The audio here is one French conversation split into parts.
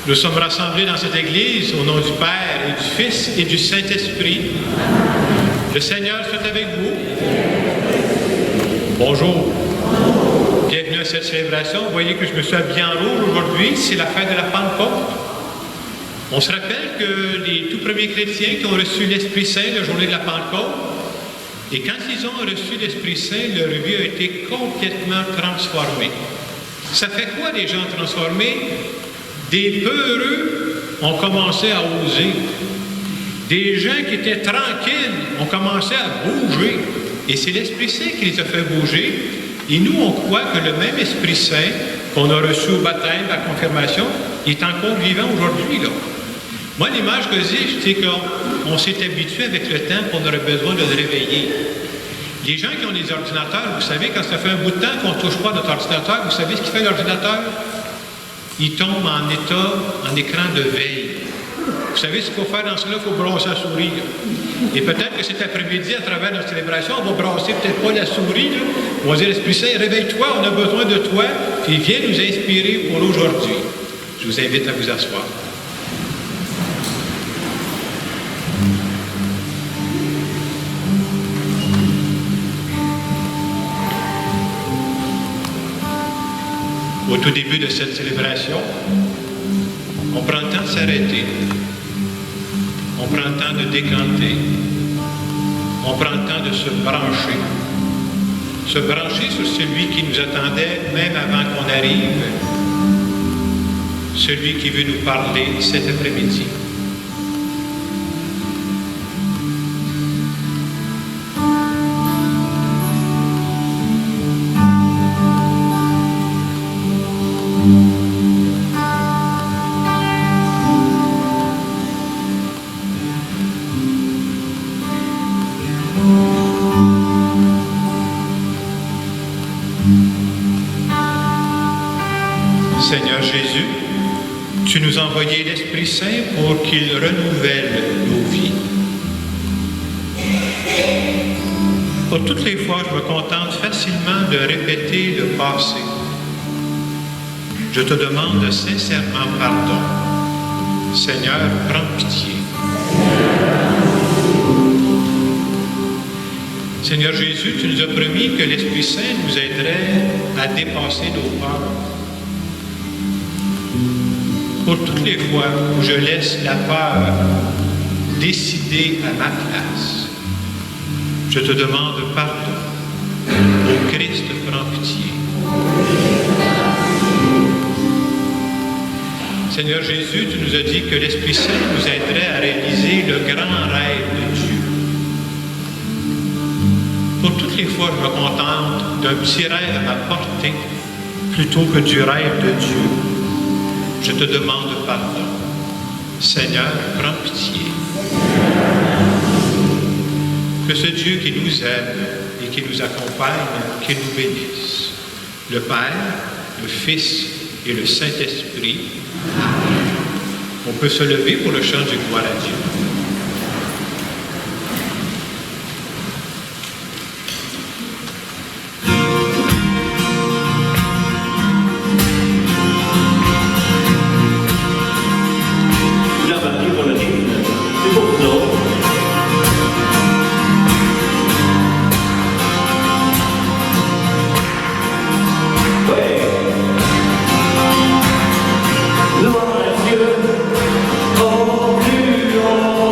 Nous sommes rassemblés dans cette Église au nom du Père et du Fils et du Saint-Esprit. Le Seigneur soit avec vous. Bonjour. Bienvenue à cette célébration. Vous voyez que je me suis habillé en rouge aujourd'hui. C'est la fête de la Pentecôte. On se rappelle que les tout premiers chrétiens qui ont reçu l'Esprit Saint la journée de la Pentecôte, et quand ils ont reçu l'Esprit Saint, leur vie a été complètement transformée. Ça fait quoi des gens transformés? Des peureux ont commencé à oser. Des gens qui étaient tranquilles ont commencé à bouger. Et c'est l'Esprit Saint qui les a fait bouger. Et nous, on croit que le même Esprit Saint qu'on a reçu au baptême, à la confirmation, il est encore vivant aujourd'hui, là. Moi, l'image que j'ai, c'est qu'on s'est habitué avec le temps qu'on aurait besoin de le réveiller. Les gens qui ont des ordinateurs, vous savez, quand ça fait un bout de temps qu'on ne touche pas à notre ordinateur, vous savez ce qu'il fait l'ordinateur? Il tombe en écran de veille. Vous savez ce qu'il faut faire dans cela? Il faut brasser la souris. Là. Et peut-être que cet après-midi, à travers notre célébration, on va brasser peut-être pas la souris. Là. On va dire, Esprit Saint, réveille-toi, on a besoin de toi, puis viens nous inspirer pour aujourd'hui. Je vous invite à vous asseoir. Au tout début de cette célébration, on prend le temps de s'arrêter, on prend le temps de décanter, on prend le temps de se brancher sur celui qui nous attendait même avant qu'on arrive, celui qui veut nous parler cet après-midi. Seigneur Jésus, tu nous as envoyé l'Esprit Saint pour qu'il renouvelle nos vies. Pour toutes les fois, je me contente facilement de répéter le passé. Je te demande sincèrement pardon. Seigneur, prends pitié. Seigneur Jésus, tu nous as promis que l'Esprit Saint nous aiderait à dépasser nos peurs. Pour toutes les fois où je laisse la peur décider à ma place, je te demande pardon. Ô Christ, prends pitié. Seigneur Jésus, tu nous as dit que l'Esprit Saint nous aiderait à réaliser le grand rêve de Dieu. Pour toutes les fois, je me contente d'un petit rêve à ma portée plutôt que du rêve de Dieu. Je te demande pardon. Seigneur, prends pitié. Que ce Dieu qui nous aime et qui nous accompagne, qu'il nous bénisse. Le Père, le Fils et le Saint-Esprit. On peut se lever pour le chant du gloire à Dieu. Gloire à Dieu, oh plus haut.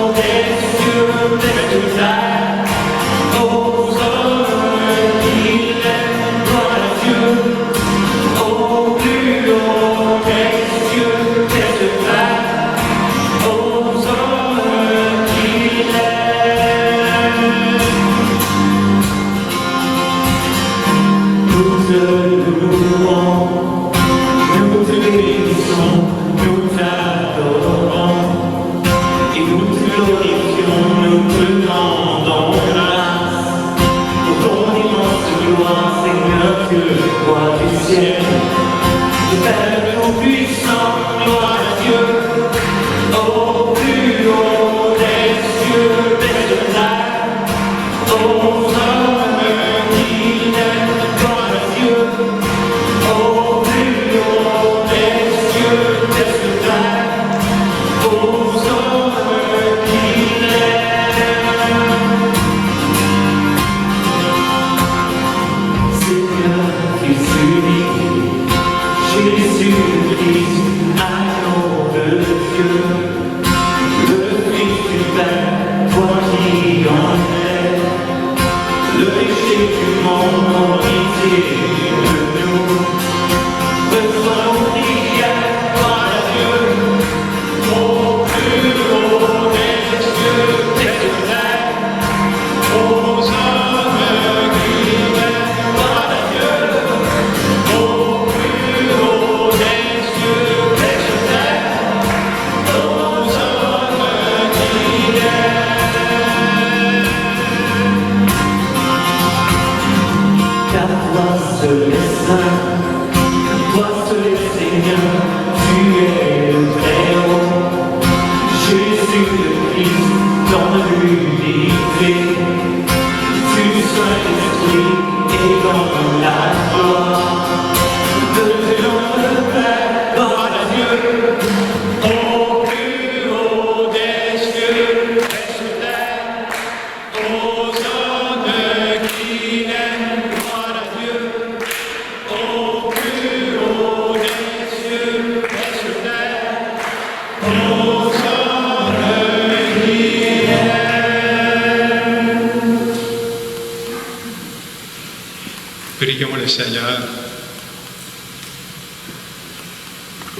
Prions le Seigneur.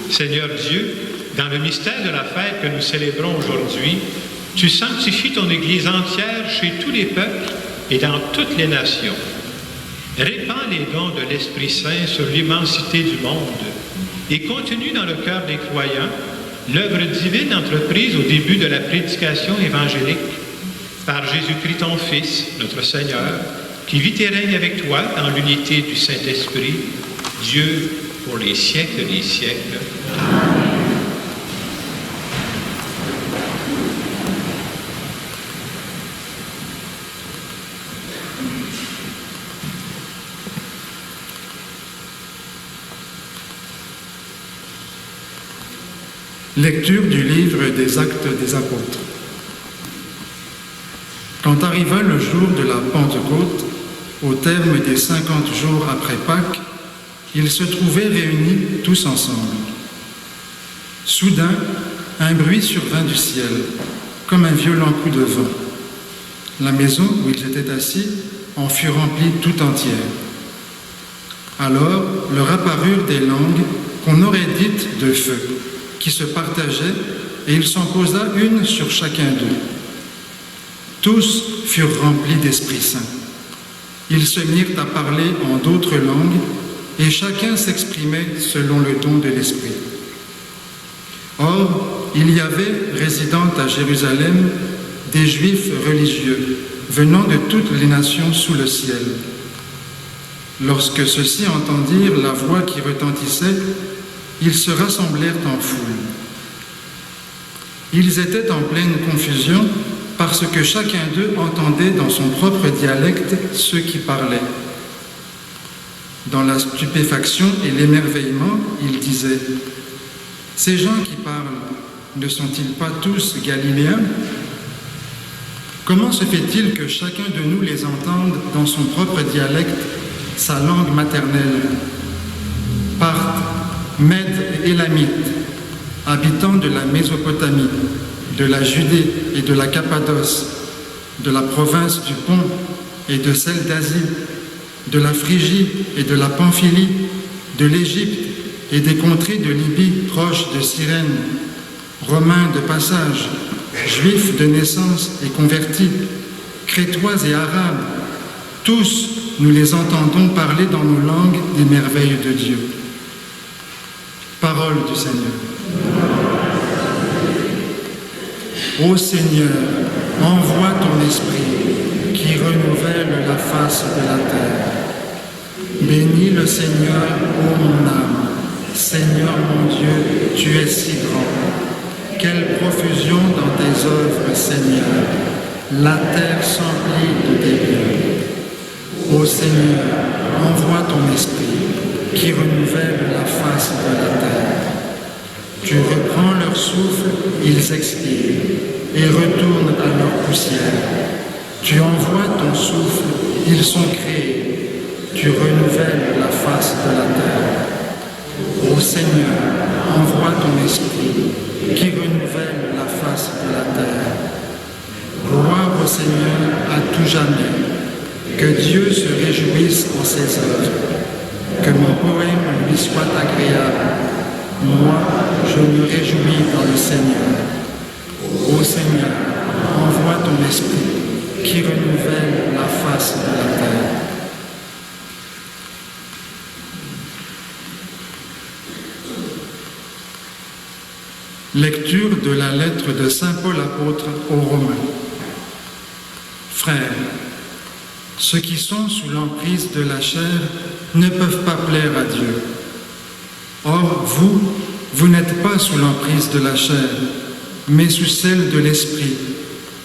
Seigneur Dieu, dans le mystère de la fête que nous célébrons aujourd'hui, tu sanctifies ton Église entière chez tous les peuples et dans toutes les nations. Répands les dons de l'Esprit Saint sur l'immensité du monde et continue dans le cœur des croyants l'œuvre divine entreprise au début de la prédication évangélique par Jésus-Christ ton Fils, notre Seigneur, qui vit et règne avec toi dans l'unité du Saint-Esprit, Dieu pour les siècles des siècles. Amen. Lecture du livre des Actes des Apôtres. Quand arriva le jour de la Pentecôte, au terme des 50 jours après Pâques, ils se trouvaient réunis tous ensemble. Soudain, un bruit survint du ciel, comme un violent coup de vent. La maison où ils étaient assis en fut remplie tout entière. Alors leur apparurent des langues qu'on aurait dites de feu, qui se partageaient, et il s'en posa une sur chacun d'eux. Tous furent remplis d'Esprit Saint. Ils se mirent à parler en d'autres langues, et chacun s'exprimait selon le don de l'Esprit. Or, il y avait, résidant à Jérusalem, des Juifs religieux, venant de toutes les nations sous le ciel. Lorsque ceux-ci entendirent la voix qui retentissait, ils se rassemblèrent en foule. Ils étaient en pleine confusion parce que chacun d'eux entendait dans son propre dialecte ceux qui parlaient. Dans la stupéfaction et l'émerveillement, ils disaient « Ces gens qui parlent, ne sont-ils pas tous Galiléens ? Comment se fait-il que chacun de nous les entende dans son propre dialecte, sa langue maternelle ? Parthes, Mèdes et Élamites, habitants de la Mésopotamie, de la Judée et de la Cappadoce, de la province du Pont et de celle d'Asie, de la Phrygie et de la Pamphylie, de l'Égypte et des contrées de Libye proches de Cyrène, Romains de passage, Juifs de naissance et convertis, Crétois et Arabes, tous nous les entendons parler dans nos langues des merveilles de Dieu. Parole du Seigneur. Ô Seigneur, envoie ton esprit qui renouvelle la face de la terre. Bénis le Seigneur, ô mon âme. Seigneur mon Dieu, tu es si grand. Quelle profusion dans tes œuvres, Seigneur. La terre s'emplit de tes biens. Ô Seigneur, envoie ton esprit qui renouvelle la face de la terre. Tu reprends leur souffle, ils expirent et retournent à leur poussière. Tu envoies ton souffle, ils sont créés. Tu renouvelles la face de la terre. Ô Seigneur, envoie ton esprit qui renouvelle la face de la terre. Gloire au Seigneur à tout jamais. Que Dieu se réjouisse en ses œuvres. Que mon poème lui soit agréable. Moi, je me réjouis dans le Seigneur. Ô Seigneur, envoie ton esprit qui renouvelle la face de la terre. Lecture de la lettre de saint Paul apôtre aux Romains. Frères, ceux qui sont sous l'emprise de la chair ne peuvent pas plaire à Dieu. Or, vous n'êtes pas sous l'emprise de la chair, mais sous celle de l'Esprit,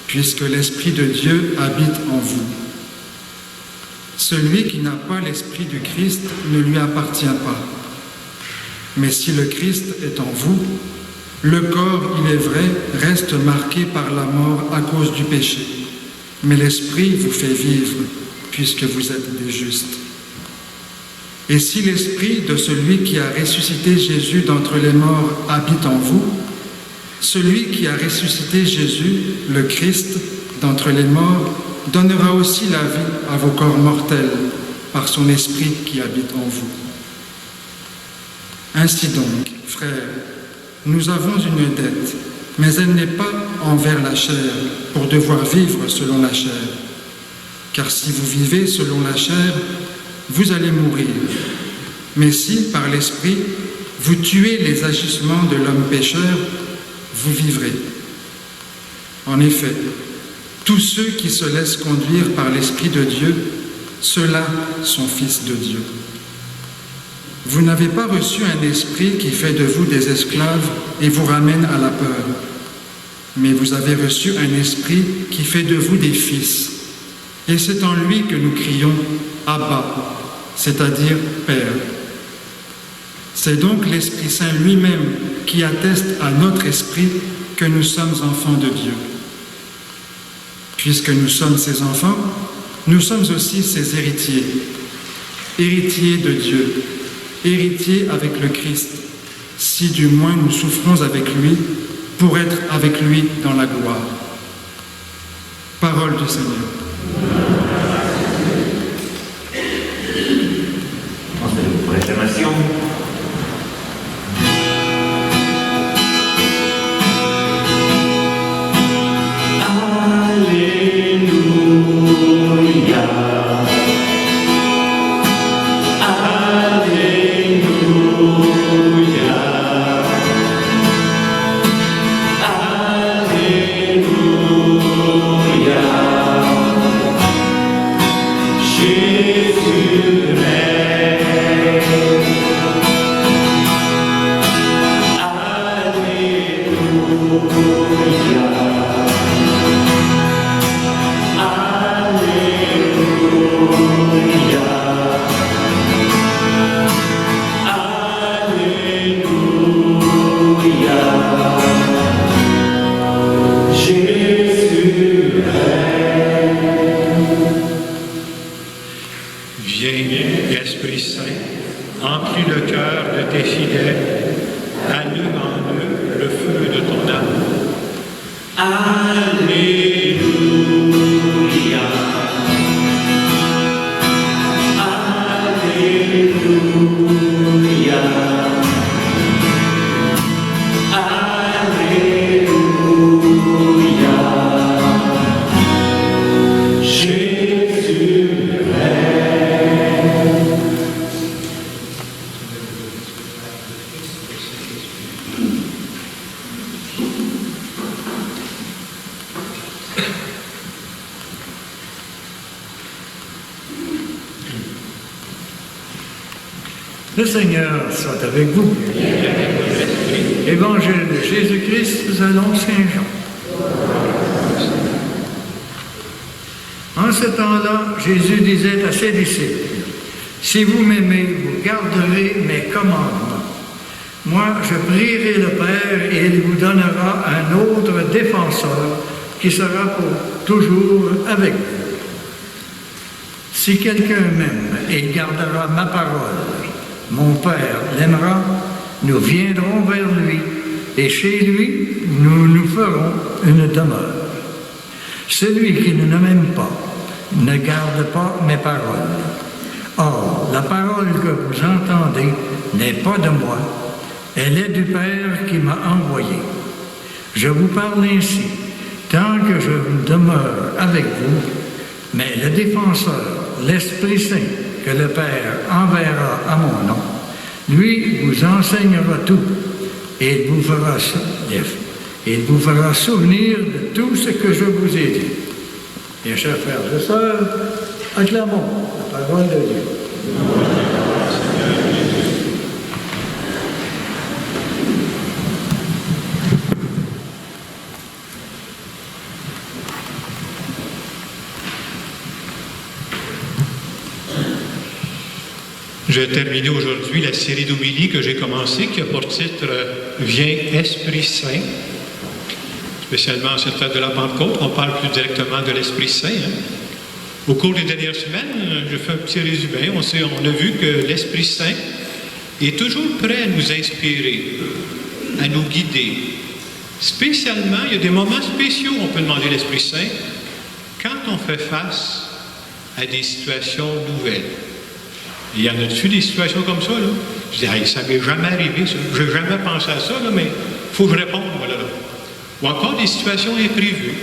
puisque l'Esprit de Dieu habite en vous. Celui qui n'a pas l'Esprit du Christ ne lui appartient pas. Mais si le Christ est en vous, le corps, il est vrai, reste marqué par la mort à cause du péché, mais l'Esprit vous fait vivre, puisque vous êtes des justes. Et si l'Esprit de celui qui a ressuscité Jésus d'entre les morts habite en vous, celui qui a ressuscité Jésus, le Christ, d'entre les morts, donnera aussi la vie à vos corps mortels par son Esprit qui habite en vous. Ainsi donc, frères, nous avons une dette, mais elle n'est pas envers la chair, pour devoir vivre selon la chair. Car si vous vivez selon la chair, vous allez mourir. Mais si, par l'Esprit, vous tuez les agissements de l'homme pécheur, vous vivrez. En effet, tous ceux qui se laissent conduire par l'Esprit de Dieu, ceux-là sont fils de Dieu. Vous n'avez pas reçu un esprit qui fait de vous des esclaves et vous ramène à la peur, mais vous avez reçu un esprit qui fait de vous des fils. Et c'est en lui que nous crions « Abba », c'est-à-dire « Père ». C'est donc l'Esprit Saint lui-même qui atteste à notre esprit que nous sommes enfants de Dieu. Puisque nous sommes ses enfants, nous sommes aussi ses héritiers, héritiers de Dieu, héritiers avec le Christ, si du moins nous souffrons avec lui, pour être avec lui dans la gloire. Parole du Seigneur. Proclamation. Esprit Saint, emplis le cœur de tes fidèles, allume en eux le feu de ton amour. Alléluia. Alléluia. Alléluia. Jésus règne. Le Seigneur soit avec vous. Évangile de Jésus-Christ selon Saint Jean. En ce temps-là, Jésus disait à ses disciples, « Si vous m'aimez, vous garderez mes commandements. Moi, je prierai le Père et il vous donnera un autre défenseur qui sera pour toujours avec vous. Si quelqu'un m'aime et il gardera ma parole, mon Père l'aimera, nous viendrons vers lui et chez lui, nous nous ferons une demeure. Celui qui ne m'aime pas ne garde pas mes paroles. Or, la parole que vous entendez n'est pas de moi, elle est du Père qui m'a envoyé. Je vous parle ainsi, tant que je demeure avec vous, mais le défenseur, l'Esprit Saint, que le Père enverra à mon nom, lui vous enseignera tout et il vous fera souvenir de tout ce que je vous ai dit. Bien chers frères et sœurs, acclamons la parole de Dieu. J'ai terminé aujourd'hui la série d'homélies que j'ai commencée, qui a pour titre « Viens Esprit Saint ». Spécialement en cette fête de la Pentecôte, on parle plus directement de l'Esprit Saint. Au cours des dernières semaines, je fais un petit résumé. On a vu que l'Esprit Saint est toujours prêt à nous inspirer, à nous guider. Spécialement, il y a des moments spéciaux où on peut demander l'Esprit Saint quand on fait face à des situations nouvelles. Il y en a-tu des situations comme ça, là? Je dis, hey, ça ne m'est jamais arrivé, ça. Je n'ai jamais pensé à ça, là, mais il faut que je réponde, voilà. Là. Ou encore des situations imprévues.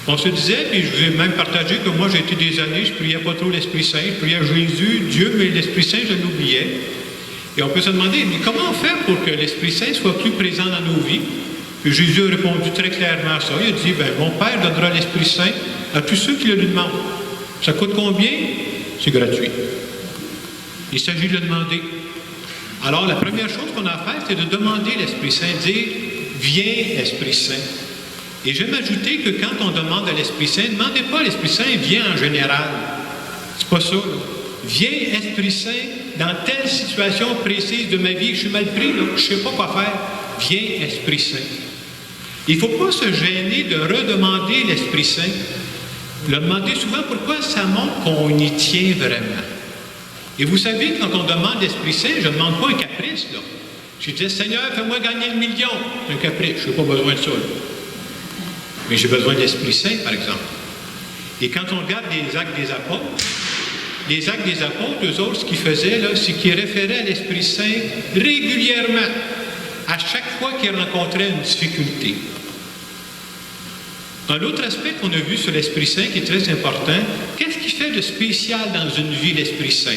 On se disait, puis je vous ai même partagé que moi, j'ai été des années, je ne priais pas trop l'Esprit Saint, je priais Jésus, Dieu, mais l'Esprit Saint, je l'oubliais. Et on peut se demander, mais comment faire pour que l'Esprit Saint soit plus présent dans nos vies? Puis Jésus a répondu très clairement à ça. Il a dit, ben, mon Père donnera l'Esprit Saint à tous ceux qui le lui demandent. Ça coûte combien? C'est gratuit. Il s'agit de le demander. Alors, la première chose qu'on a à faire, c'est de demander l'Esprit Saint, dire « Viens, Esprit Saint ». Et j'aime ajouter que quand on demande à l'Esprit Saint, ne demandez pas à l'Esprit Saint, viens en général. C'est pas ça, là. Viens, Esprit Saint, dans telle situation précise de ma vie, je suis mal pris, là, je ne sais pas quoi faire. Viens, Esprit Saint. Il ne faut pas se gêner de redemander l'Esprit Saint. Le demander souvent, pourquoi ça montre qu'on y tient vraiment. Et vous savez, quand on demande l'Esprit Saint, je ne demande pas un caprice, là. Je dis, Seigneur, fais-moi gagner le million. C'est un caprice, je n'ai pas besoin de ça, là. Mais j'ai besoin de l'Esprit Saint, par exemple. Et quand on regarde les actes des apôtres, eux autres, ce qu'ils faisaient, là, c'est qu'ils référaient à l'Esprit Saint régulièrement, à chaque fois qu'ils rencontraient une difficulté. Un autre aspect qu'on a vu sur l'Esprit Saint qui est très important, qu'est-ce qui fait de spécial dans une vie l'Esprit Saint?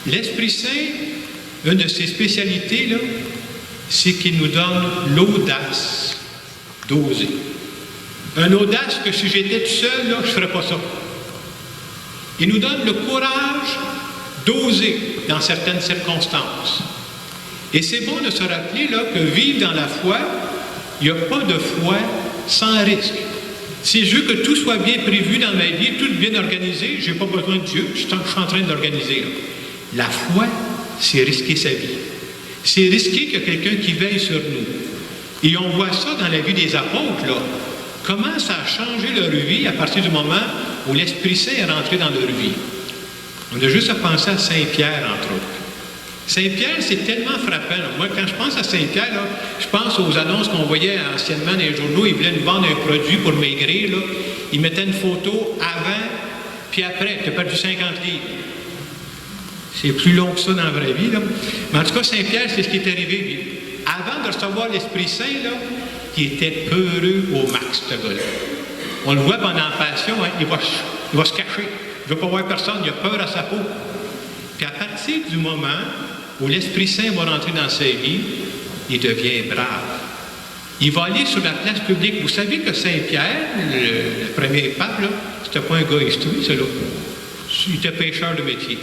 L'Esprit Saint, une de ses spécialités, là, c'est qu'il nous donne l'audace d'oser. Une audace que si j'étais tout seul, là, je ne ferais pas ça. Il nous donne le courage d'oser dans certaines circonstances. Et c'est bon de se rappeler là, que vivre dans la foi, il n'y a pas de foi sans risque. Si je veux que tout soit bien prévu dans ma vie, tout bien organisé, je n'ai pas besoin de Dieu, je suis en train d'organiser. La foi, c'est risquer sa vie. C'est risquer qu'il y a quelqu'un qui veille sur nous. Et on voit ça dans la vie des apôtres, là. Comment ça a changé leur vie à partir du moment où l'Esprit Saint est rentré dans leur vie. On a juste à penser à Saint-Pierre, entre autres. Saint-Pierre, c'est tellement frappant. Moi, quand je pense à Saint-Pierre, là, je pense aux annonces qu'on voyait anciennement dans les journaux. Ils voulaient nous vendre un produit pour maigrir. Là. Ils mettaient une photo avant, puis après. Tu as perdu 50 livres. C'est plus long que ça dans la vraie vie. Là. Mais en tout cas, Saint-Pierre, c'est ce qui est arrivé. Avant de recevoir l'Esprit Saint, là, il était peureux au max, ce gars-là. On le voit pendant la passion, hein, il va se cacher. Il ne veut pas voir personne, il a peur à sa peau. Puis à partir du moment où l'Esprit Saint va rentrer dans sa vie, il devient brave. Il va aller sur la place publique. Vous savez que Saint-Pierre, le premier pape, c'était pas un gars instruit, celui-là. Il était pêcheur de métier.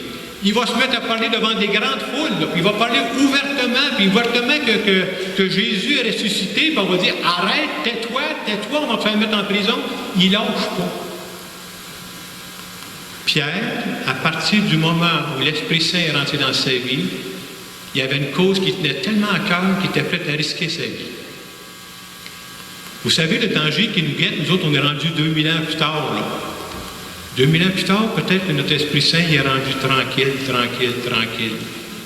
il va se mettre à parler devant des grandes foules, là, puis il va parler ouvertement que Jésus est ressuscité, puis on va dire « Arrête, tais-toi, on va te faire mettre en prison. » Il lâche pas. Pierre, à partir du moment où l'Esprit Saint est rentré dans sa vie, il y avait une cause qui tenait tellement à cœur qu'il était prêt à risquer sa vie. Vous savez, le danger qui nous guette, nous autres, on est rendu 2000 ans plus tard, là. 2000 ans plus tard, peut-être que notre Esprit Saint il est rendu tranquille.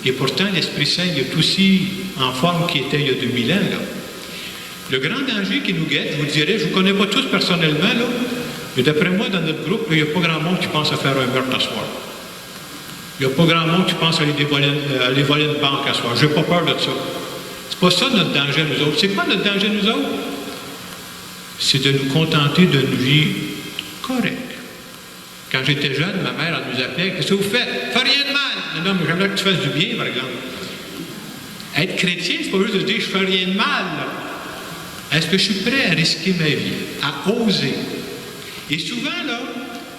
Et pourtant, l'Esprit Saint il est aussi en forme qu'il était il y a 2000 ans. Là. Le grand danger qui nous guette, je vous dirais, je ne vous connais pas tous personnellement, là, mais d'après moi, dans notre groupe, il n'y a pas grand monde qui pense à faire un meurtre à soir. Il n'y a pas grand monde qui pense à aller voler une banque à soir. Je n'ai pas peur de ça. C'est pas ça notre danger, nous autres. C'est quoi notre danger, nous autres? C'est de nous contenter d'une vie correcte. Quand j'étais jeune, ma mère, elle nous appelait « Qu'est-ce que vous faites? Fais rien de mal! » Non, mais j'aimerais que tu fasses du bien, par exemple. Être chrétien, c'est pas juste de dire « Je fais rien de mal. » Est-ce que je suis prêt à risquer ma vie? À oser? Et souvent, là,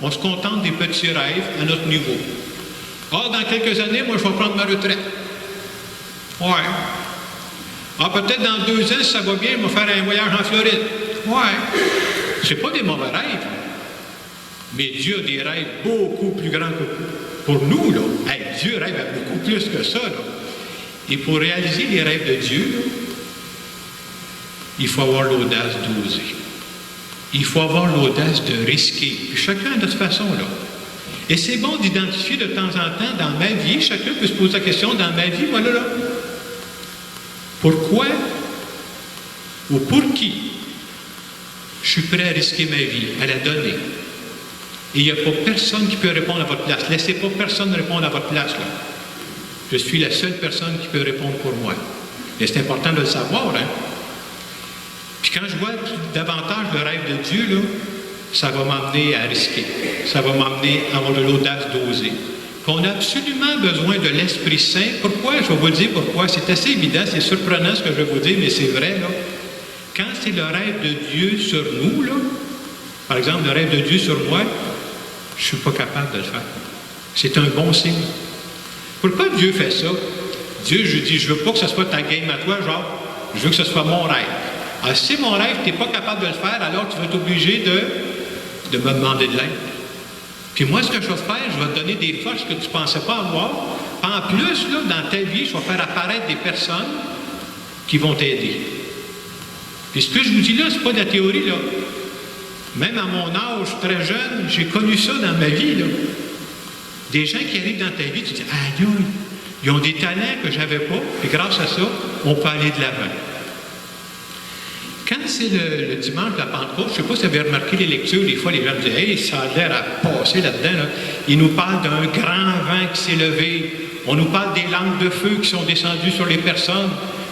on se contente des petits rêves à notre niveau. Ah, dans quelques années, moi, je vais prendre ma retraite. Ouais. Ah, peut-être dans 2 ans, si ça va bien, je vais faire un voyage en Floride. Ouais. C'est pas des mauvais rêves. Mais Dieu a des rêves beaucoup plus grands que pour nous, là. Hey, Dieu rêve à beaucoup plus que ça, là. Et pour réaliser les rêves de Dieu, là, il faut avoir l'audace d'oser. Il faut avoir l'audace de risquer. Puis chacun de cette façon-là. Et c'est bon d'identifier de temps en temps dans ma vie, chacun peut se poser la question, dans ma vie, voilà, là, pourquoi ou pour qui je suis prêt à risquer ma vie, à la donner. Et il n'y a pas personne qui peut répondre à votre place. Laissez pas personne répondre à votre place, là. Je suis la seule personne qui peut répondre pour moi. Et c'est important de le savoir, hein. Puis quand je vois davantage le rêve de Dieu, là, ça va m'emmener à risquer. Ça va m'emmener à avoir de l'audace d'oser. Puis on a absolument besoin de l'Esprit Saint. Pourquoi? Je vais vous dire pourquoi. C'est assez évident, c'est surprenant ce que je vais vous dire, mais c'est vrai, là. Quand c'est le rêve de Dieu sur nous, là, par exemple, le rêve de Dieu sur moi, je ne suis pas capable de le faire. C'est un bon signe. Pourquoi Dieu fait ça? Dieu, je dis, je ne veux pas que ce soit ta game à toi, genre, je veux que ce soit mon rêve. Alors, si c'est mon rêve, tu n'es pas capable de le faire, alors tu vas être obligé de me demander de l'aide. Puis moi, ce que je vais faire, je vais te donner des forces que tu ne pensais pas avoir. En plus, là, dans ta vie, je vais faire apparaître des personnes qui vont t'aider. Puis ce que je vous dis là, ce n'est pas de la théorie, là. Même à mon âge, très jeune, j'ai connu ça dans ma vie, là. Des gens qui arrivent dans ta vie, tu te dis, aïe, ils ont des talents que je n'avais pas, et grâce à ça, on peut aller de l'avant. Quand c'est le dimanche de la Pentecôte, je ne sais pas si vous avez remarqué les lectures, des fois les gens me disent « Hey, ça a l'air à passer là-dedans. Là. » Ils nous parlent d'un grand vent qui s'est levé. On nous parle des langues de feu qui sont descendues sur les personnes.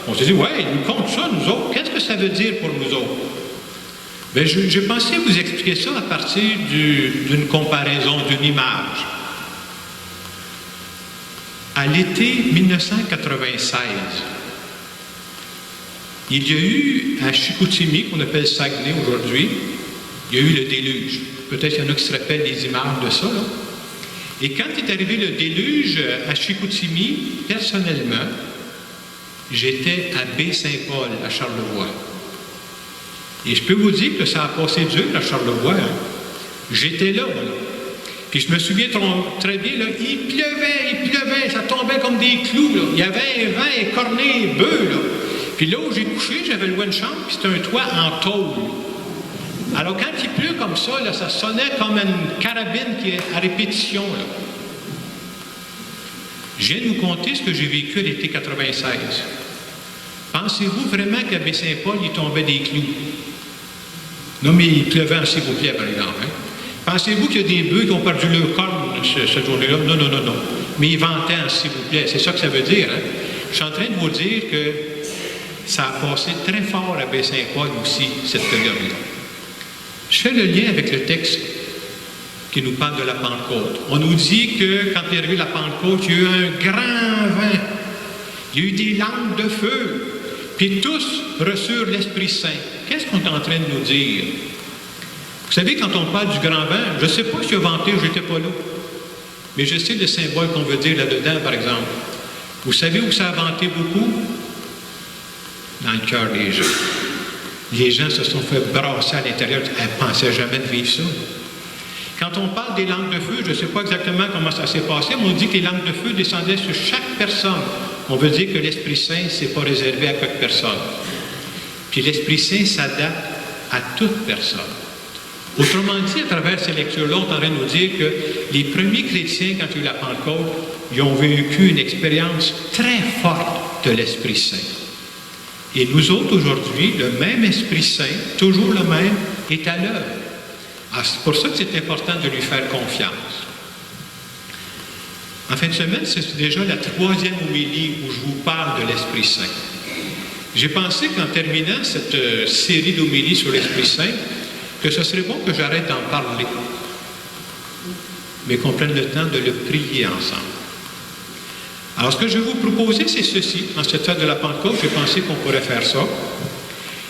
On se dit « Ouais, ils nous comptent ça, nous autres. Qu'est-ce que ça veut dire pour nous autres? » Bien, j'ai pensé vous expliquer ça à partir d'une comparaison, d'une image. À l'été 1996, il y a eu à Chicoutimi, qu'on appelle Saguenay aujourd'hui, il y a eu le déluge. Peut-être qu'il y en a qui se rappellent des images de ça, là. Et quand est arrivé le déluge à Chicoutimi, personnellement, j'étais à Baie-Saint-Paul, à Charlevoix. Et je peux vous dire que ça a passé dur à Charlevoix. Hein. J'étais là, voilà. Puis je me souviens très bien, là, il pleuvait, ça tombait comme des clous, là. Il y avait un vent écorné, bœuf, là. Puis là où j'ai couché, j'avais loué une chambre, puis c'était un toit en tôle. Alors quand il pleut comme ça, là, ça sonnait comme une carabine qui est à répétition, là. Je viens de vous conter ce que j'ai vécu à l'été 96. Pensez-vous vraiment qu'à Baie-Saint-Paul, il tombait des clous? Non, mais il pleuvait en s'il vous plaît, par exemple. Hein? Pensez-vous qu'il y a des bœufs qui ont perdu leur corne cette journée-là? Non. Mais ils vantaient en s'il vous plaît. C'est ça que ça veut dire. Hein? Je suis en train de vous dire que ça a passé très fort à Baie-Saint-Paul aussi, cette période-là. Je fais le lien avec le texte qui nous parle de la Pentecôte. On nous dit que quand il est arrivé la Pentecôte, il y a eu un grand vent. Il y a eu des langues de feu. Puis tous reçurent l'Esprit Saint. Qu'est-ce qu'on est en train de nous dire? Vous savez, quand on parle du grand vent, je ne sais pas si il a venté, je n'étais pas là. Mais je sais le symbole qu'on veut dire là-dedans, par exemple. Vous savez où ça a vanté beaucoup? Dans le cœur des gens. Les gens se sont fait brasser à l'intérieur. Elles ne pensaient jamais de vivre ça. Quand on parle des langues de feu, je ne sais pas exactement comment ça s'est passé, mais on dit que les langues de feu descendaient sur chaque personne. On veut dire que l'Esprit Saint, ce n'est pas réservé à quelques personnes. Puis l'Esprit Saint s'adapte à toute personne. Autrement dit, à travers ces lectures-là, on est en train de nous dire que les premiers chrétiens, quand il y a eu la Pentecôte, ils ont vécu une expérience très forte de l'Esprit Saint. Et nous autres, aujourd'hui, le même Esprit Saint, toujours le même, est à l'œuvre. Alors, c'est pour ça que c'est important de lui faire confiance. En fin de semaine, c'est déjà la 3e homélie où je vous parle de l'Esprit Saint. J'ai pensé qu'en terminant cette série d'homélies sur l'Esprit Saint, que ce serait bon que j'arrête d'en parler, mais qu'on prenne le temps de le prier ensemble. Alors, ce que je vais vous proposer, c'est ceci. En cette fête de la Pentecôte, j'ai pensé qu'on pourrait faire ça.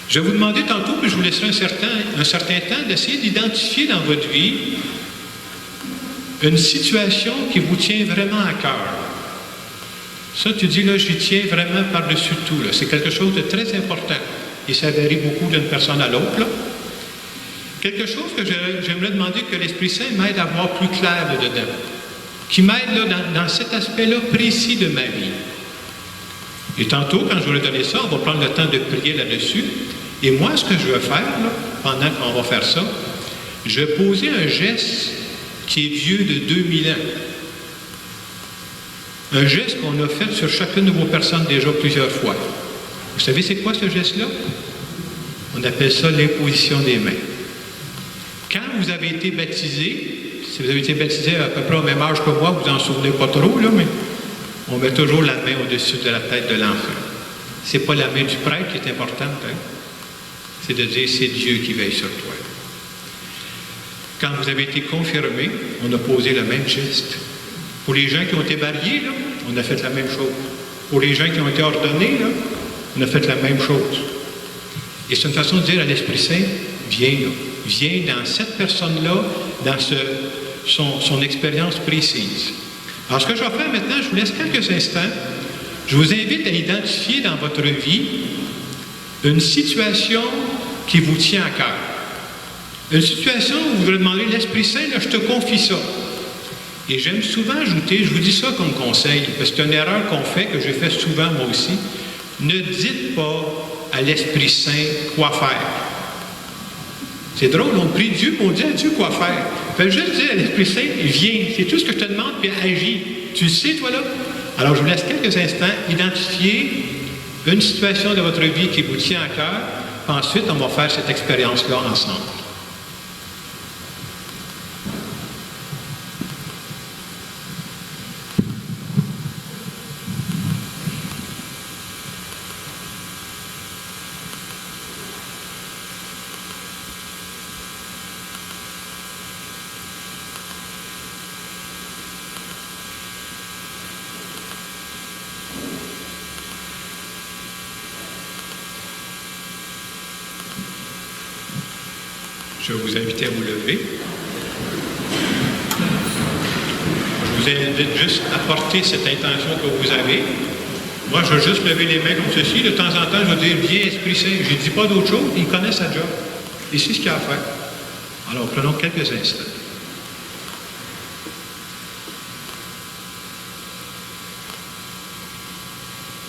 Je vais vous demander tantôt, puis je vous laisserai un certain temps, d'essayer d'identifier dans votre vie une situation qui vous tient vraiment à cœur. Ça, tu dis, là, j'y tiens vraiment par-dessus tout. Là. C'est quelque chose de très important. Et ça varie beaucoup d'une personne à l'autre. Là. Quelque chose que j'aimerais demander que l'Esprit Saint m'aide à voir plus clair là-dedans. Qui m'aide là, dans cet aspect-là précis de ma vie. Et tantôt, quand je vous ai donné ça, on va prendre le temps de prier là-dessus. Et moi, ce que je vais faire, là, pendant qu'on va faire ça, je vais poser un geste qui est vieux de 2000 ans. Un geste qu'on a fait sur chacune de vos personnes déjà plusieurs fois. Vous savez c'est quoi ce geste-là? On appelle ça l'imposition des mains. Quand vous avez été baptisé, si vous avez été baptisé à peu près au même âge que moi, vous n'en souvenez pas trop, là, mais on met toujours la main au-dessus de la tête de l'enfant. Ce n'est pas la main du prêtre qui est importante, hein? C'est de dire c'est Dieu qui veille sur toi. Quand vous avez été confirmé, on a posé le même geste. Pour les gens qui ont été mariés, là, on a fait la même chose. Pour les gens qui ont été ordonnés, là, on a fait la même chose. Et c'est une façon de dire à l'Esprit Saint, viens là. Viens dans cette personne-là, dans son expérience précise. Alors, ce que je vais faire maintenant, je vous laisse quelques instants. Je vous invite à identifier dans votre vie une situation qui vous tient à cœur. Une situation où vous voudrez demander, l'Esprit Saint, là, je te confie ça. Et j'aime souvent ajouter, je vous dis ça comme conseil, parce que c'est une erreur qu'on fait, que j'ai fait souvent moi aussi, ne dites pas à l'Esprit Saint quoi faire. C'est drôle, on prie Dieu, puis on dit à Dieu quoi faire. Fais juste dire à l'Esprit Saint, viens, c'est tout ce que je te demande, puis agis. Tu le sais, toi, là? Alors, je vous laisse quelques instants identifier une situation de votre vie qui vous tient à cœur, puis ensuite, on va faire cette expérience-là ensemble. Je vais vous inviter à vous lever. Je vous invite juste à porter cette intention que vous avez. Moi, je vais juste lever les mains comme ceci. De temps en temps, je vais dire, viens Esprit Saint. Je ne dis pas d'autre chose, il connaît sa job. Et c'est ce qu'il a à faire. Alors, prenons quelques instants.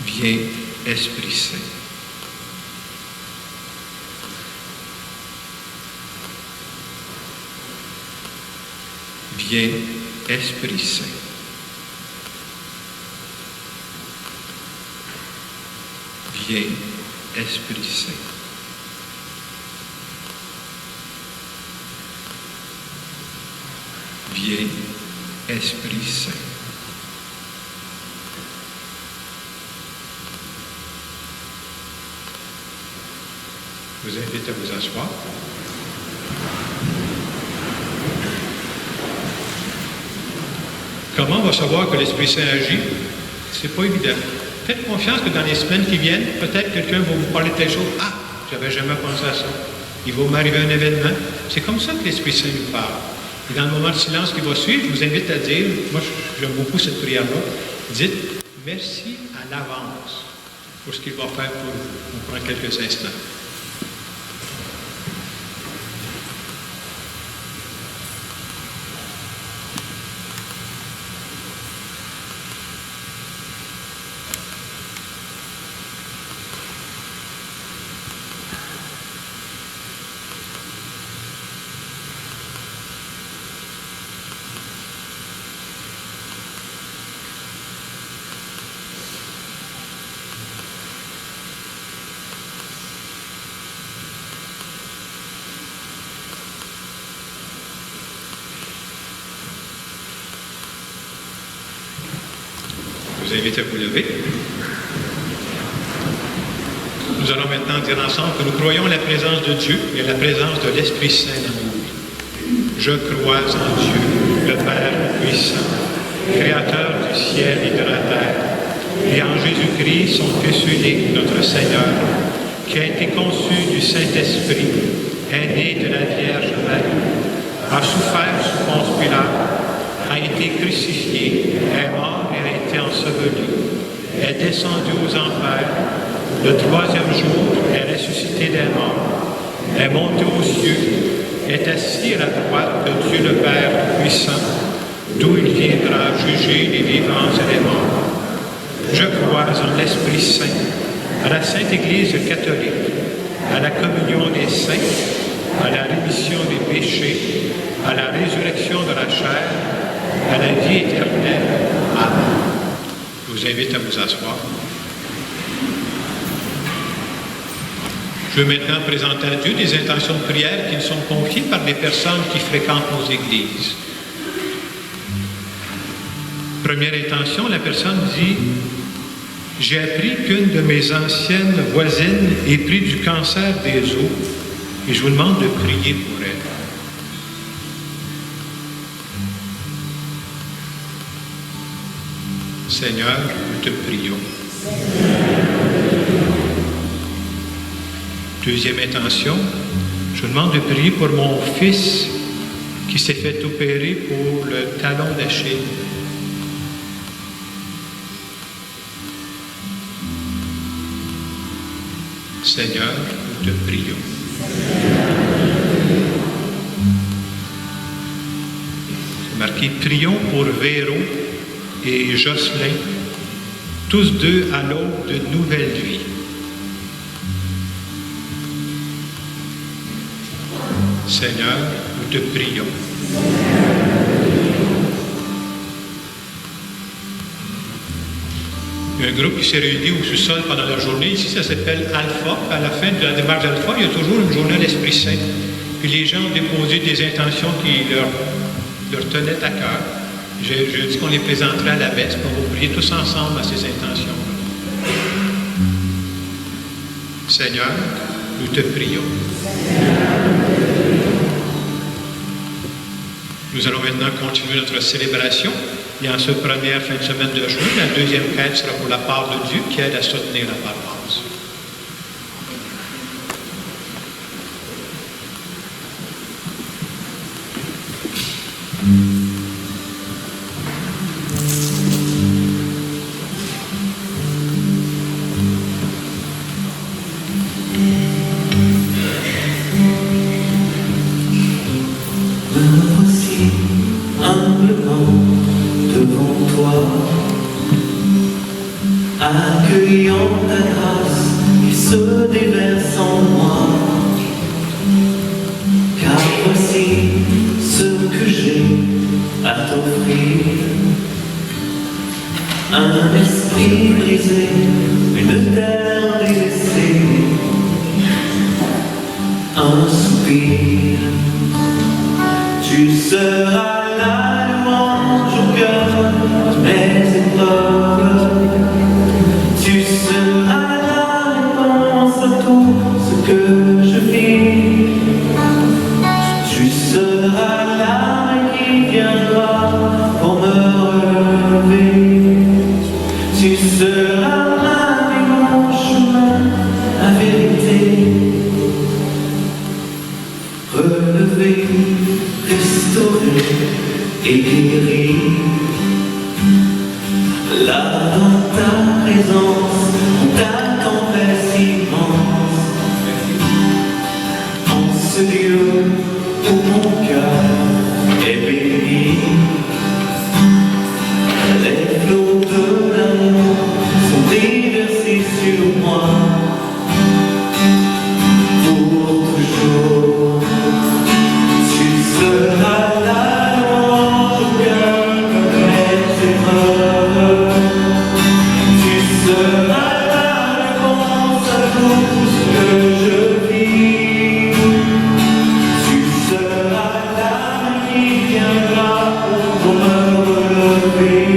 Viens Esprit Saint. Viens, Esprit Saint. Viens, Esprit Saint. Viens, Esprit Saint. Je vous invite à vous asseoir. Comment on va savoir que l'Esprit Saint agit? C'est pas évident. Faites confiance que dans les semaines qui viennent, peut-être quelqu'un va vous parler de telle chose. Ah, j'avais jamais pensé à ça. Il va m'arriver un événement. C'est comme ça que l'Esprit Saint nous parle. Et dans le moment de silence qui va suivre, je vous invite à dire, moi j'aime beaucoup cette prière-là, dites merci à l'avance pour ce qu'il va faire pour vous. On prend quelques instants. Je vous invite à vous lever. Nous allons maintenant dire ensemble que nous croyons à la présence de Dieu et à la présence de l'Esprit Saint dans nos vies. Je crois en Dieu, le Père puissant, Créateur du ciel et de la terre, et en Jésus-Christ, son Fils unique, notre Seigneur, qui a été conçu du Saint-Esprit, est né de la Vierge Marie, a souffert sous Ponce Pilate, a été crucifié, est mort et a été enseveli, est descendu aux enfers, le troisième jour est ressuscité des morts, est monté aux cieux, est assis à la droite de Dieu le Père puissant, d'où il viendra juger les vivants et les morts. Je crois en l'Esprit Saint, à la Sainte Église catholique, à la communion des saints, à la rémission des péchés, à la résurrection de la chair, à la vie éternelle. Amen. Je vous invite à vous asseoir. Je veux maintenant présenter à Dieu des intentions de prière qui nous sont confiées par les personnes qui fréquentent nos églises. Première intention, la personne dit « J'ai appris qu'une de mes anciennes voisines est prise du cancer des os et je vous demande de prier pour elle. » Seigneur, nous te prions. Deuxième intention, je demande de prier pour mon fils qui s'est fait opérer pour le talon d'Achille. Seigneur, nous te prions. C'est marqué, prions pour Véro et Jocelyn, tous deux à l'aube de nouvelle vie. Seigneur, nous te prions. Il y a un groupe qui s'est réuni au sous-sol pendant la journée. Ici, ça s'appelle Alpha. À la fin de la démarche d'Alpha, il y a toujours une journée à l'Esprit Saint. Puis les gens ont déposé des intentions qui leur tenaient à cœur. Je dis qu'on les présenterait à la messe, puis on va prier tous ensemble à ces intentions. Seigneur, nous te prions. Nous allons maintenant continuer notre célébration. Et en cette première fin de semaine de juin, la deuxième quête sera pour la part de Dieu qui aide à soutenir la paroisse. Accueillant ta grâce qui se déverse en moi, car voici ce que j'ai à t'offrir. Un esprit brisé, une terre délaissée, un soupir. Tu seras la louange au cœur de mes épreuves. Tu seras la réponse à tout ce que je vis. Tu seras l'arrêt qui viendra pour me relever. Tu seras ma vie, mon chemin, la vérité. Relever, restaurer. et guéri. Là dans ta présence, ta tendresse immense, en ce lieu où mon cœur est béni. Les flots de l'amour sont déversés sur moi pour toujours. Tu seras la louange au cœur de mes épreuves. Tu seras la réponse à tout ce que je vis. Tu seras l'âme qui viendra pour me relever.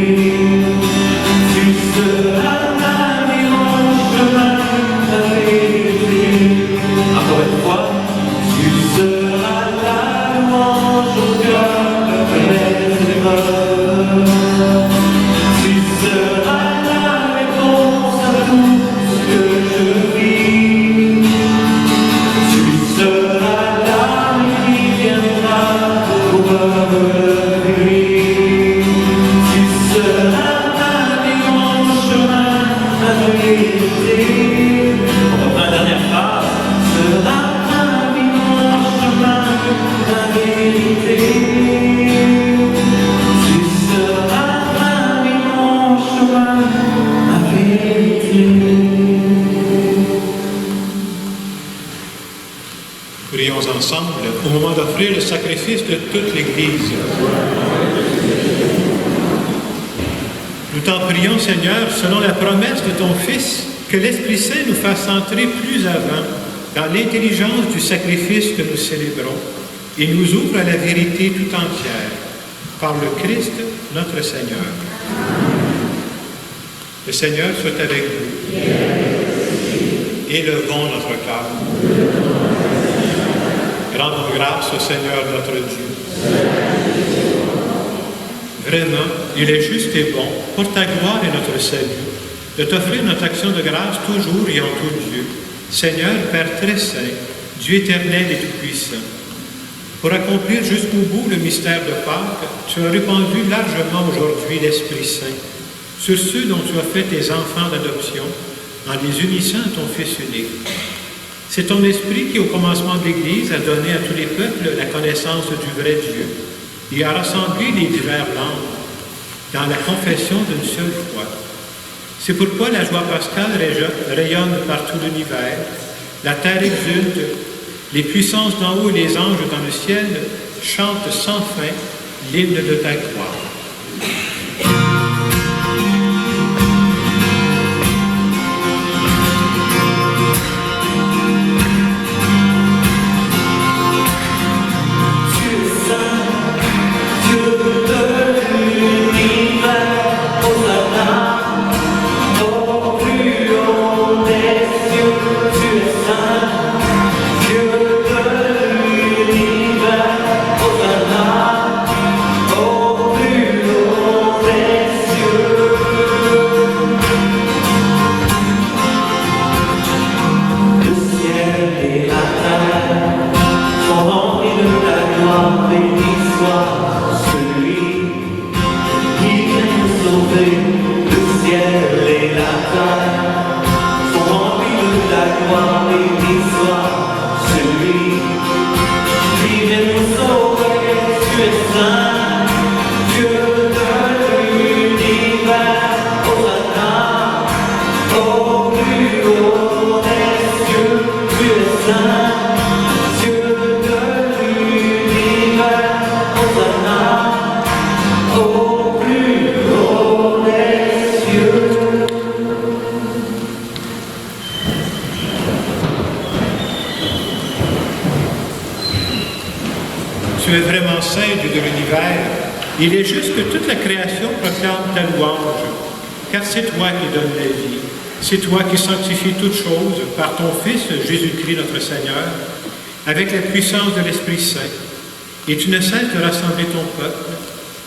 Tu seras ma vie, mon chemin, ma vérité. Encore une fois, tu seras la louange au cœur de mes épreuves. Tu seras la réponse à tout ce que je vis. Tu seras l'âme qui viendra pour me relever. Tu seras ma vie, mon chemin, ma vérité. On reprend la dernière phrase. Sera ma vie, mon chemin, ma vérité. Tu seras ma vie, mon chemin, ma vérité. Prions ensemble au moment d'offrir le sacrifice de toute l'Église. Nous t'en prions, Seigneur, selon la promesse de ton Fils, que l'Esprit Saint nous fasse entrer plus avant dans l'intelligence du sacrifice que nous célébrons et nous ouvre à la vérité tout entière, par le Christ, notre Seigneur. Le Seigneur soit avec vous. Élevons notre cœur. Rendons grâce au Seigneur notre Dieu. Vraiment, il est juste et bon, pour ta gloire et notre salut, de t'offrir notre action de grâce toujours et en tout lieu. Seigneur, Père très saint, Dieu éternel et tout-puissant, pour accomplir jusqu'au bout le mystère de Pâques, tu as répandu largement aujourd'hui l'Esprit Saint sur ceux dont tu as fait tes enfants d'adoption en les unissant à ton Fils unique. C'est ton Esprit qui, au commencement de l'Église, a donné à tous les peuples la connaissance du vrai Dieu et a rassemblé les diverses langues dans la confession d'une seule foi. C'est pourquoi la joie pascale rayonne par tout l'univers, la terre exulte, les puissances d'en haut et les anges dans le ciel chantent sans fin l'hymne de ta gloire. Tu es vraiment saint, Dieu de l'univers. Il est juste que toute la création proclame ta louange, car c'est toi qui donnes la vie. C'est toi qui sanctifies toutes choses par ton Fils, Jésus-Christ notre Seigneur, avec la puissance de l'Esprit Saint. Et tu ne cesses de rassembler ton peuple,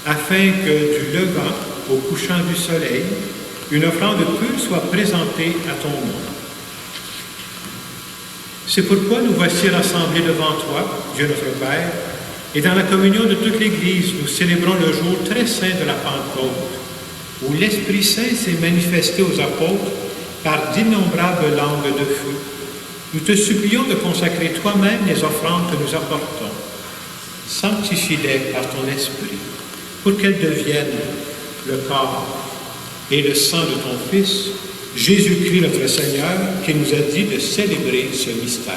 afin que du levant au couchant du soleil, une offrande pure soit présentée à ton nom. C'est pourquoi nous voici rassemblés devant toi, Dieu notre Père, Et dans la communion de toute l'Église, nous célébrons le jour très saint de la Pentecôte, où l'Esprit Saint s'est manifesté aux apôtres par d'innombrables langues de feu. Nous te supplions de consacrer toi-même les offrandes que nous apportons. Sanctifie-les par ton Esprit, pour qu'elles deviennent le corps et le sang de ton Fils, Jésus-Christ notre Seigneur, qui nous a dit de célébrer ce mystère.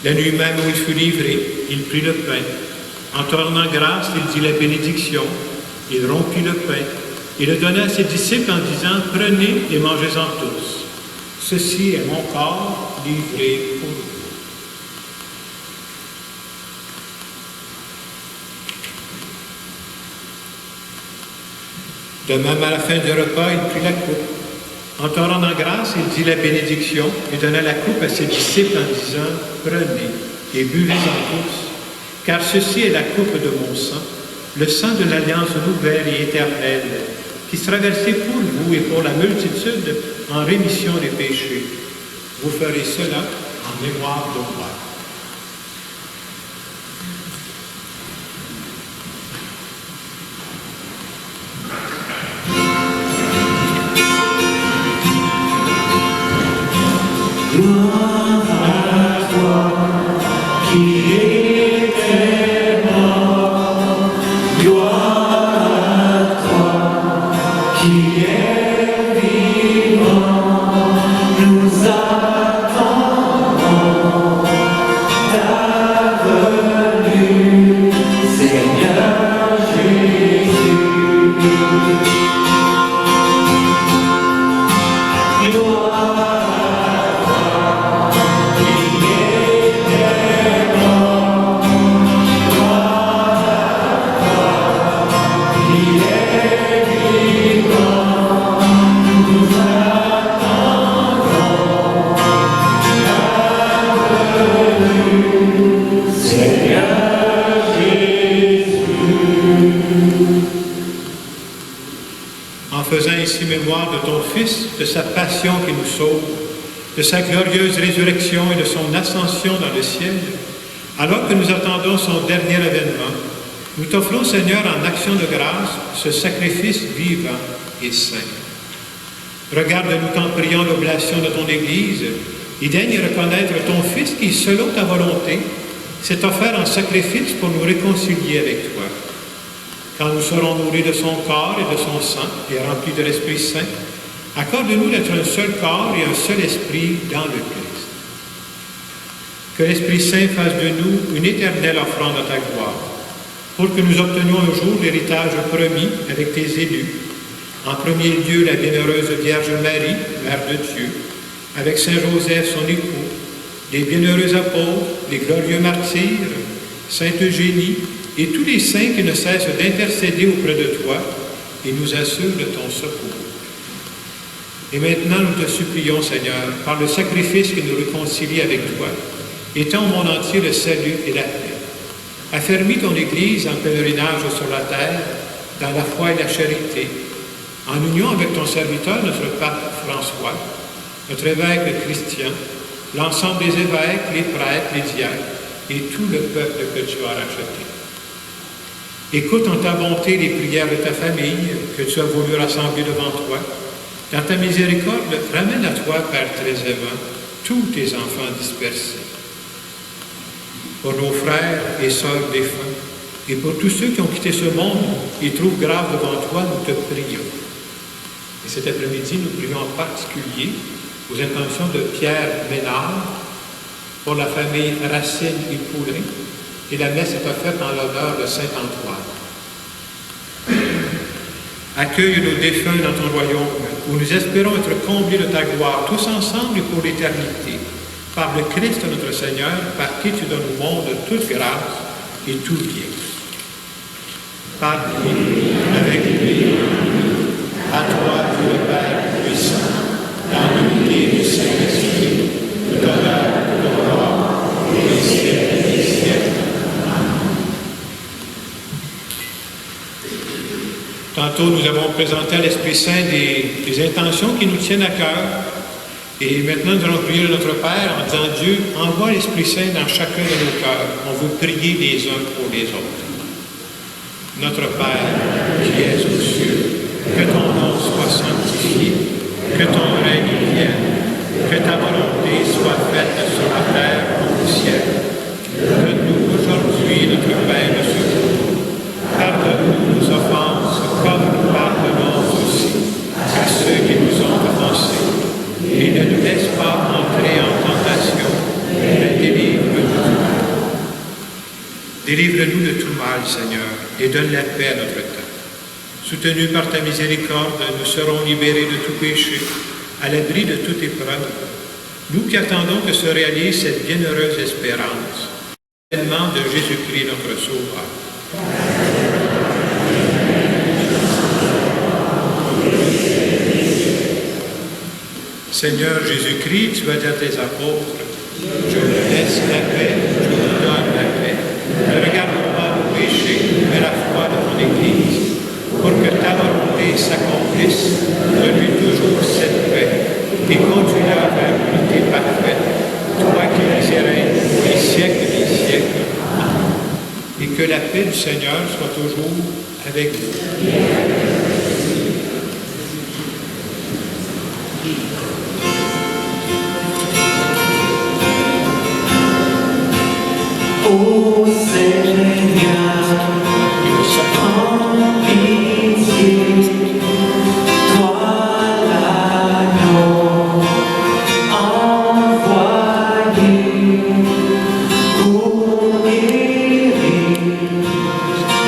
La nuit même où il fut livré, il prit le pain. En te rendant grâce, il dit la bénédiction. Il rompit le pain. Il le donna à ses disciples en disant, « Prenez et mangez-en tous. Ceci est mon corps livré pour vous. » De même, à la fin du repas, il prit la coupe. En te rendant grâce, il dit la bénédiction et donna la coupe à ses disciples en disant, « Prenez et buvez-en tous, car ceci est la coupe de mon sang, le sang de l'alliance nouvelle et éternelle, qui sera versé pour vous et pour la multitude en rémission des péchés. Vous ferez cela en mémoire de moi. » Gloire à toi qui étais mort, gloire à toi qui es vivant, nous attendons ta venue, Seigneur Jésus. Gloire mémoire de ton Fils, de sa passion qui nous sauve, de sa glorieuse résurrection et de son ascension dans le ciel, alors que nous attendons son dernier avènement, nous t'offrons, Seigneur, en action de grâce, ce sacrifice vivant et saint. Regarde-nous, t'en prions, l'oblation de ton Église, et daigne reconnaître ton Fils qui, selon ta volonté, s'est offert en sacrifice pour nous réconcilier avec toi. Quand nous serons nourris de son corps et de son sang et remplis de l'Esprit Saint, accorde-nous d'être un seul corps et un seul esprit dans le Christ. Que l'Esprit Saint fasse de nous une éternelle offrande à ta gloire, pour que nous obtenions un jour l'héritage promis avec tes élus. En premier lieu, la bienheureuse Vierge Marie, Mère de Dieu, avec Saint Joseph, son époux, les bienheureux apôtres, les glorieux martyrs, Sainte Eugénie, et tous les saints qui ne cessent d'intercéder auprès de toi et nous assurent de ton secours. Et maintenant, nous te supplions, Seigneur, par le sacrifice qui nous réconcilie avec toi, étends au monde entier le salut et la paix. Affermis ton Église en pèlerinage sur la terre, dans la foi et la charité, en union avec ton serviteur, notre pape François, notre évêque Christian, l'ensemble des évêques, les prêtres, les diacres et tout le peuple que tu as racheté. Écoute en ta bonté les prières de ta famille que tu as voulu rassembler devant toi. Dans ta miséricorde, ramène à toi, Père très aimant, tous tes enfants dispersés. Pour nos frères et sœurs défunts, et pour tous ceux qui ont quitté ce monde et trouvent grâce devant toi, nous te prions. Et cet après-midi, nous prions en particulier aux intentions de Pierre Ménard, pour la famille Racine et Poulain, et la messe est offerte en l'honneur de Saint Antoine. Accueille nos défunts dans ton royaume, où nous espérons être comblés de ta gloire, tous ensemble et pour l'éternité, par le Christ notre Seigneur, par qui tu donnes au monde toute grâce et tout bien. Par lui, avec lui, à toi, Dieu le Père puissant, dans l'unité du Saint-Esprit, de l'honneur, de la gloire, et des siècles des siècles. Tantôt, nous avons présenté à l'Esprit Saint des intentions qui nous tiennent à cœur. Et maintenant, nous allons prier notre Père en disant Dieu, envoie l'Esprit Saint dans chacun de nos cœurs. On veut prier les uns pour les autres. Notre Père, qui es aux cieux, que ton nom soit sanctifié, que ton règne vienne, que ta volonté soit faite sur la terre comme au ciel. Donne-nous aujourd'hui notre pain de ce jour. Pardonne-nous nos offenses, comme nous pardonnons aussi à ceux qui nous ont offensés. Et ne nous laisse pas entrer en tentation, mais délivre-nous du mal. Délivre-nous de tout mal, Seigneur, et donne la paix à notre temps. Soutenus par ta miséricorde, nous serons libérés de tout péché, à l'abri de toute épreuve. Nous qui attendons que se réalise cette bienheureuse espérance, l'avènement de Jésus-Christ, notre Sauveur. Seigneur Jésus-Christ, tu as dit à tes apôtres, je vous laisse la paix, je vous donne la paix. Ne regarde pas nos péchés, mais la foi de ton Église, pour que ta volonté s'accomplisse. Donne-lui toujours cette paix et conduis-la vers l'unité parfaite, toi qui vis et règnes pour les siècles des siècles. Amen. Et que la paix du Seigneur soit toujours avec vous. Ô Seigneur, prends pitié, toi l'agneau envoyé pour guérir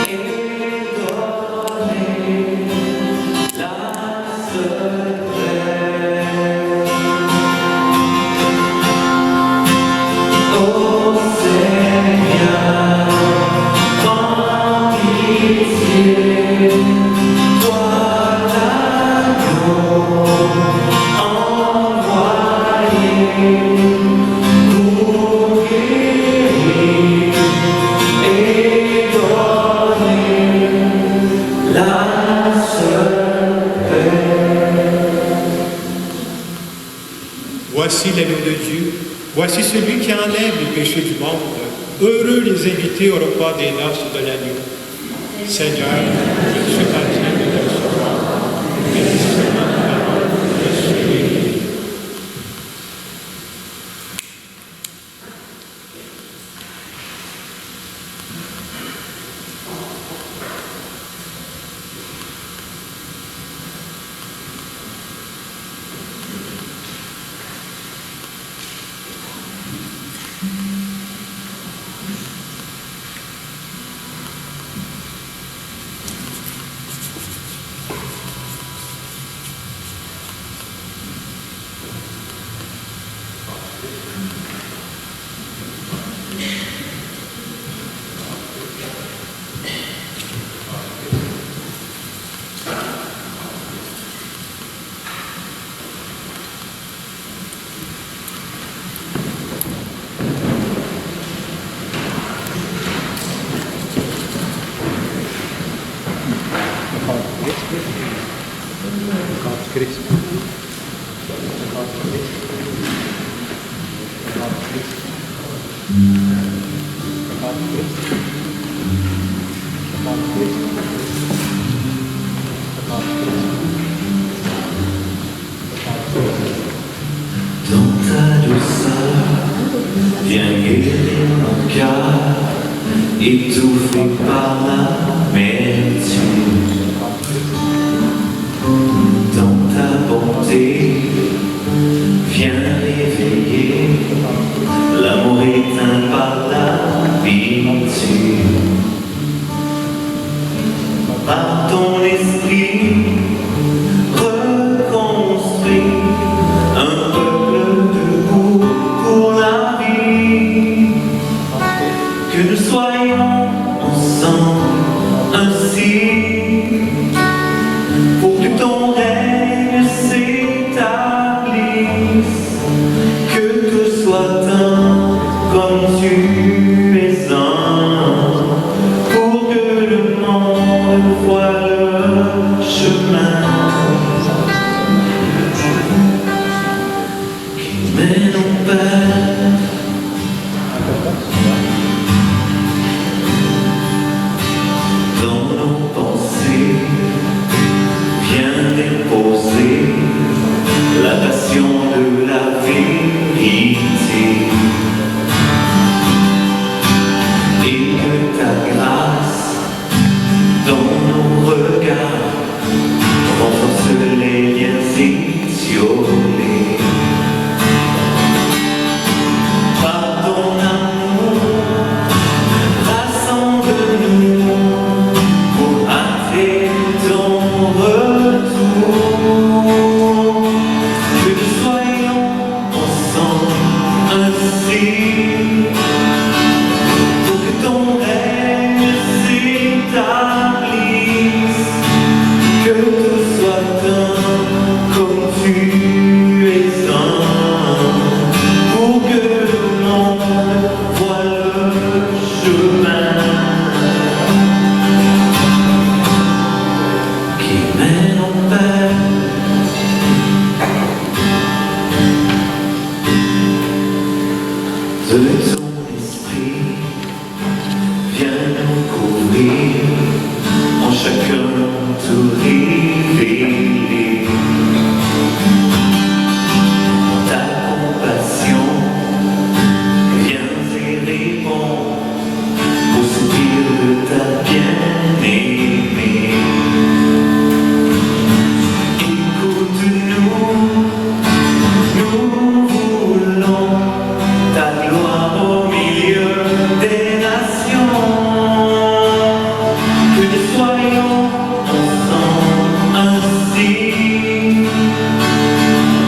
et donner la seule paix. Ô Seigneur, prends pitié, toi l'agneau envoyé pour guérir et donner la seule paix. Voici l'agneau de Dieu, voici celui qui enlève les péchés du monde. Heureux les invités au repas des noces de l'agneau. Seigneur, je ne suis pas digne de te recevoir, mais dis seulement la parole, je suis guéri. Dans ta douceur, viens guérir mon cœur, étouffé par l'amertume. Dans ta bonté, viens réveiller l'amour éteint par l'habitude. Par ton esprit, reconstruis un peuple debout pour la vie. Que nous soyons ensemble un signe pour que ton règne s'établisse. Que tout soit un comme tu es un, pour que le monde voie le chemin. sourire en chacun tout révélé. Dans ta compassion, viens et réponds au soupir de ta bien-aimée. Écoute-nous, nous voulons ta gloire au milieu des nations. Que nous soyons ensemble ainsi,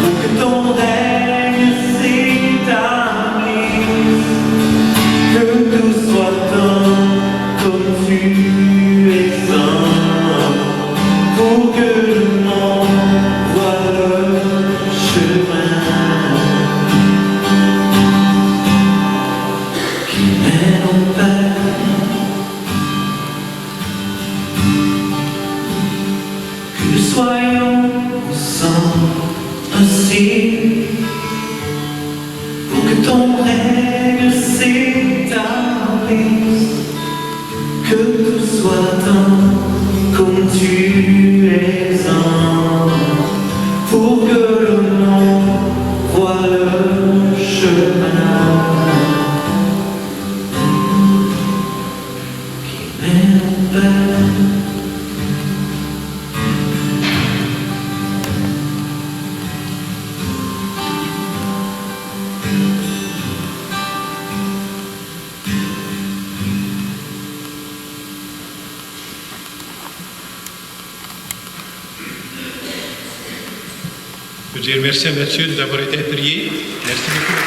pour que ton règne s'établisse. Que tout soit un comme tu es un, pour que le monde voie le chemin qui mène au Père. Que nous soyons ensemble ainsi, pour que ton règne s'établisse. Que tout soit un comme tu es un, pour que le monde voie le chemin qui mène au Père. Je veux dire merci à Mathieu d'avoir été prié. Merci beaucoup.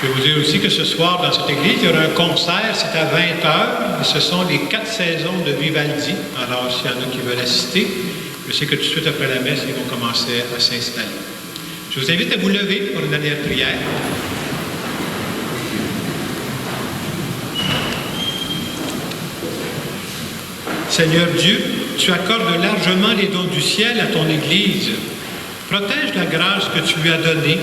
Je vais vous dire aussi que ce soir, dans cette église, il y aura un concert, c'est à 20h, et ce sont les 4 saisons de Vivaldi. Alors, s'il y en a qui veulent assister, je sais que tout de suite après la messe, ils vont commencer à s'installer. Je vous invite à vous lever pour une dernière prière. Seigneur Dieu, tu accordes largement les dons du ciel à ton Église. Protège la grâce que tu lui as donnée,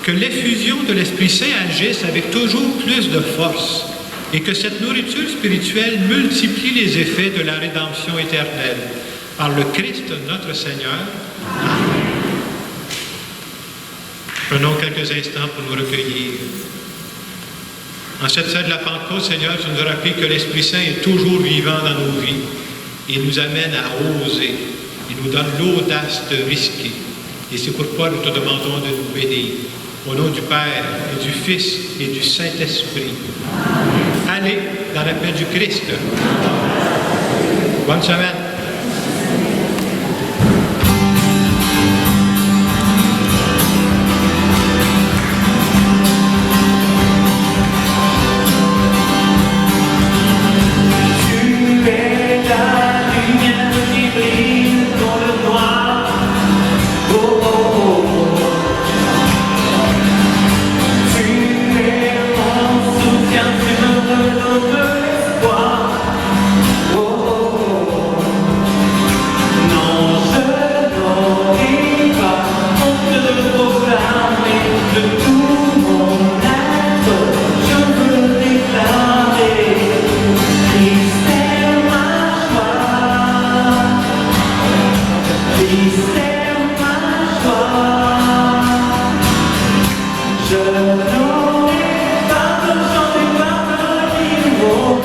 que l'effusion de l'Esprit Saint agisse avec toujours plus de force et que cette nourriture spirituelle multiplie les effets de la rédemption éternelle. Par le Christ notre Seigneur. Amen. Prenons quelques instants pour nous recueillir. En cette fête de la Pentecôte, Seigneur, tu nous as rappelé que l'Esprit Saint est toujours vivant dans nos vies. Il nous amène à oser. Il nous donne l'audace de risquer. Et c'est pourquoi nous te demandons de nous bénir. Au nom du Père, et du Fils, et du Saint-Esprit. Allez dans la paix du Christ. Bonne semaine. Je n'aurai pas de chanter par le niveau.